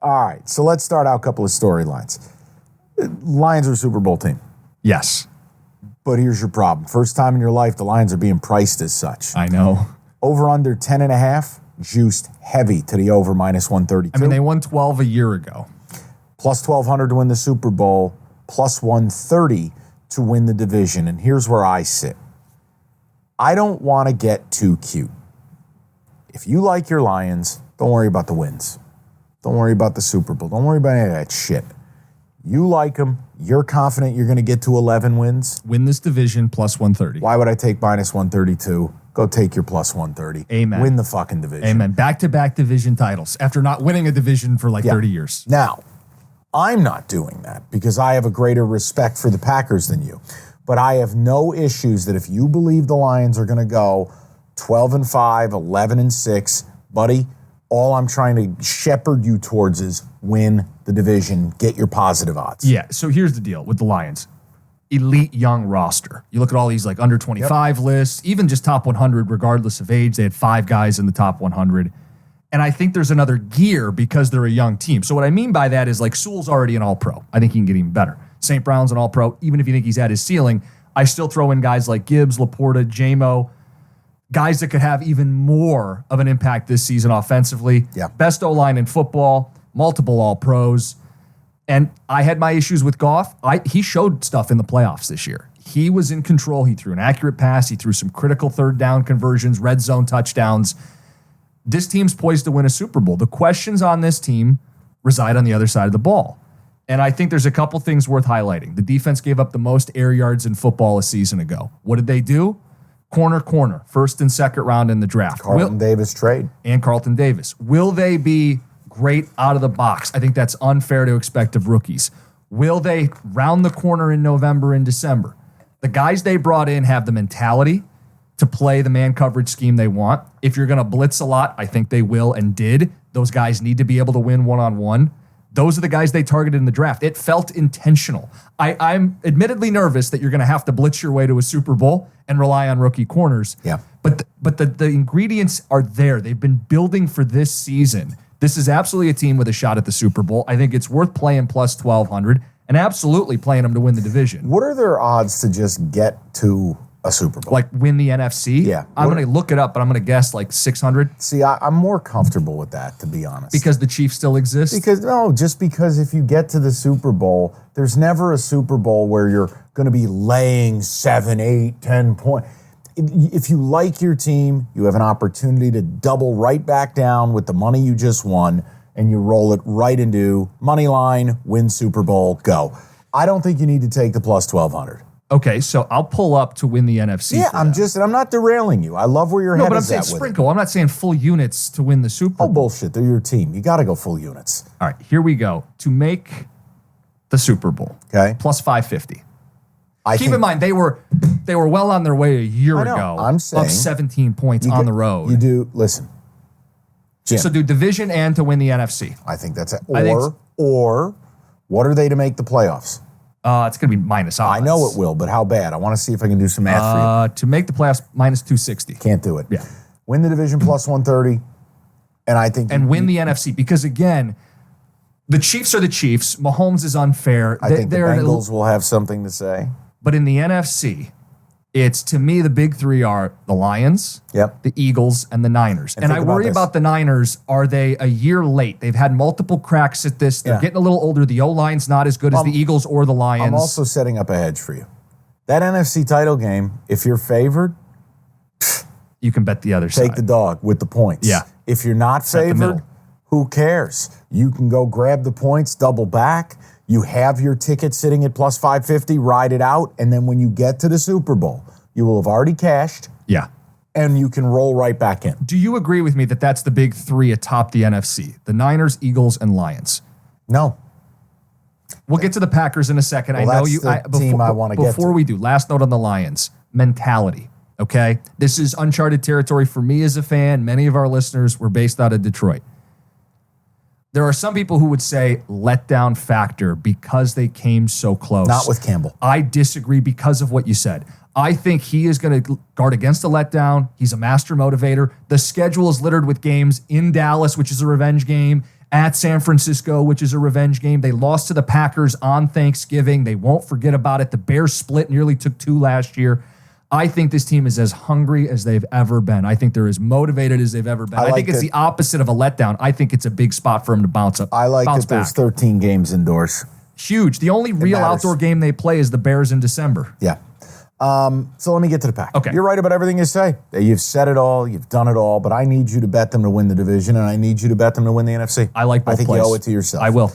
All right, so let's start out a couple of storylines. Lions are a Super Bowl team. Yes. But here's your problem. First time in your life, the Lions are being priced as such. I know. Over under 10.5, juiced heavy to the over minus 132. I mean, they won 12 a year ago. Plus 1,200 to win the Super Bowl, plus 130 to win the division. And here's where I sit. I don't want to get too cute. If you like your Lions, don't worry about the wins. Don't worry about the Super Bowl. Don't worry about any of that shit. You like them. You're confident you're going to get to 11 wins. Win this division plus 130. Why would I take minus 132? Go take your plus 130. Amen. Win the fucking division. Amen. Back-to-back division titles after not winning a division for 30 years. Now, I'm not doing that because I have a greater respect for the Packers than you. But I have no issues that if you believe the Lions are going to go 12-5, 11-6, buddy, all I'm trying to shepherd you towards is win the division, get your positive odds. Yeah, so here's the deal with the Lions. Elite young roster. You look at all these under 25 lists, even just top 100, regardless of age. They had 5 guys in the top 100. And I think there's another gear because they're a young team. So what I mean by that is Sewell's already an all-pro. I think he can get even better. St. Brown's an all-pro. Even if you think he's at his ceiling, I still throw in guys like Gibbs, Laporta, J-Mo, guys that could have even more of an impact this season offensively. Yeah. Best O-line in football, multiple all-pros. And I had my issues with Goff. He showed stuff in the playoffs this year. He was in control. He threw an accurate pass. He threw some critical third down conversions, red zone touchdowns. This team's poised to win a Super Bowl. The questions on this team reside on the other side of the ball. And I think there's a couple things worth highlighting. The defense gave up the most air yards in football a season ago. What did they do? Corner, first and second round in the draft. Carlton Davis trade. And Carlton Davis. Will they be great out of the box? I think that's unfair to expect of rookies. Will they round the corner in November and December? The guys they brought in have the mentality to play the man coverage scheme they want. If you're going to blitz a lot, I think they will and did. Those guys need to be able to win one-on-one. Those are the guys they targeted in the draft. It felt intentional. I'm admittedly nervous that you're going to have to blitz your way to a Super Bowl and rely on rookie corners. Yeah. But the ingredients are there. They've been building for this season. This is absolutely a team with a shot at the Super Bowl. I think it's worth playing plus 1,200 and absolutely playing them to win the division. What are their odds to just get to a Super Bowl? Win the NFC? Yeah. I'm going to look it up, but I'm going to guess 600. See, I'm more comfortable with that, to be honest. Because the Chiefs still exist? Just because if you get to the Super Bowl, there's never a Super Bowl where you're going to be laying 7, 8, 10 points. If you like your team, you have an opportunity to double right back down with the money you just won, and you roll it right into money line, win Super Bowl, go. I don't think you need to take the plus 1,200. Okay, so I'll pull up to win the NFC. Yeah, I'm not derailing you. I love where your head is at. No, but I'm saying sprinkle. I'm not saying full units to win the Super Bowl. Oh, bullshit. They're your team. You got to go full units. All right, here we go. To make the Super Bowl. Okay. Plus 550. Keep in mind, they were well on their way a year ago. I'm saying. Up 17 points on the road. You do, listen. Jim, so do division and to win the NFC. I think that's it. Or what are they to make the playoffs? It's going to be minus odds. I know it will, but how bad? I want to see if I can do some math for you. To make the playoffs, minus 260. Can't do it. Yeah. Win the division plus 130, and I think... And win the NFC, because again, the Chiefs are the Chiefs. Mahomes is unfair. I think the Bengals will have something to say. But in the NFC, it's, to me, the big three are the Lions, the Eagles, and the Niners. And I worry about the Niners. Are they a year late? They've had multiple cracks at this. They're getting a little older. The O-line's not as good as the Eagles or the Lions. I'm also setting up a hedge for you. That NFC title game, if you're favored, you can bet the other side. Take the dog with the points. Yeah. If you're not favored, who cares? You can go grab the points, double back. You have your ticket sitting at plus 550, ride it out, and then when you get to the Super Bowl, you will have already cashed. Yeah. And you can roll right back in. Do you agree with me that that's the big three atop the NFC? The Niners, Eagles, and Lions. No. We'll get to the Packers in a second. Well, I know you. Team I want to get to. Before we do, last note on the Lions. Mentality. Okay? This is uncharted territory for me as a fan. Many of our listeners were based out of Detroit. There are some people who would say letdown factor because they came so close. Not with Campbell. I disagree because of what you said. I think he is going to guard against a letdown. He's a master motivator. The schedule is littered with games in Dallas, which is a revenge game, at San Francisco, which is a revenge game. They lost to the Packers on Thanksgiving. They won't forget about it. The Bears split, nearly took 2 last year. I think this team is as hungry as they've ever been. I think they're as motivated as they've ever been. I think it's the opposite of a letdown. I think it's a big spot for them to bounce up. I like that there's 13 games indoors. Huge. The only real outdoor game they play is the Bears in December. Yeah. So let me get to the Pack. Okay. You're right about everything you say. You've said it all. You've done it all. But I need you to bet them to win the division, and I need you to bet them to win the NFC. I like both I think plays. you owe it to yourself. I will.